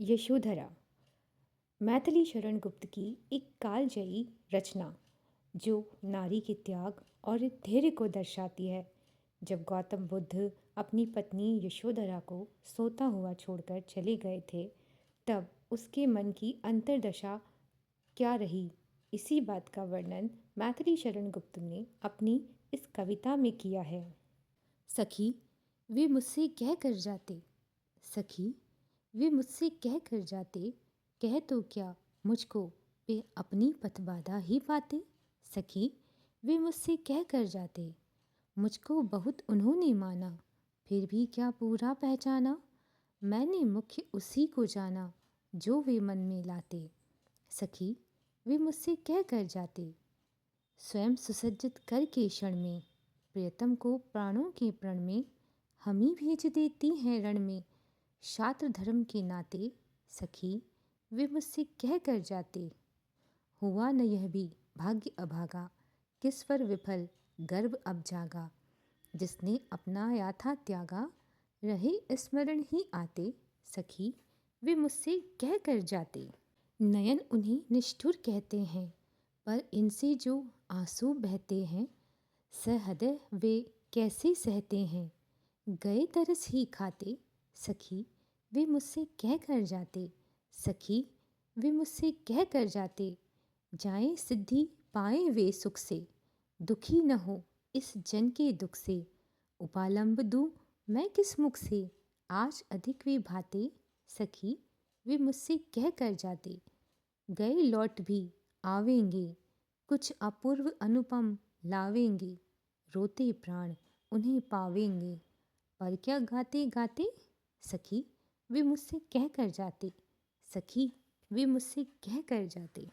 यशोधरा मैथिली शरण गुप्त की एक कालजयी रचना जो नारी के त्याग और धैर्य को दर्शाती है। जब गौतम बुद्ध अपनी पत्नी यशोधरा को सोता हुआ छोड़कर चले गए थे, तब उसके मन की अंतर्दशा क्या रही, इसी बात का वर्णन मैथिली शरण गुप्त ने अपनी इस कविता में किया है। सखी वे मुझसे कह कर जाते, सखी वे मुझसे कह कर जाते, कह तो क्या मुझको वे अपनी पथ बाधा ही पाते। सखी वे मुझसे कह कर जाते, मुझको बहुत उन्होंने माना, फिर भी क्या पूरा पहचाना। मैंने मुख्य उसी को जाना जो वे मन में लाते। सखी वे मुझसे कह कर जाते, स्वयं सुसज्जित करके क्षण में, प्रियतम को प्राणों के प्रण में, हम ही भेज देती हैं रण में। छात्र धर्म के नाते, सखी वे मुझसे कह कर जाते, हुआ न यह भी भाग्य अभागा, किस पर विफल गर्भ अब जागा। जिसने अपनाया था त्यागा, रहे स्मरण ही आते। सखी वे मुझसे कह कर जाते। नयन उन्हें निष्ठुर कहते हैं, पर इनसे जो आंसू बहते हैं, सहृदय वे कैसे सहते हैं। गए तरस ही खाते, सखी वे मुझसे कह कर जाते। सखी वे मुझसे कह कर जाते, जाएं सिद्धि पाएं वे सुख से, दुखी न हो इस जन के दुख से। उपालंब दूं मैं किस मुख से, आज अधिक वे भाते। सखी वे मुझसे कह कर जाते, गए लौट भी आवेंगे, कुछ अपूर्व अनुपम लावेंगे। रोते प्राण उन्हें पावेंगे, पर क्या गाते गाते। सखी वे मुझसे कह कर जाते, सखी वे मुझसे कह कर जाते।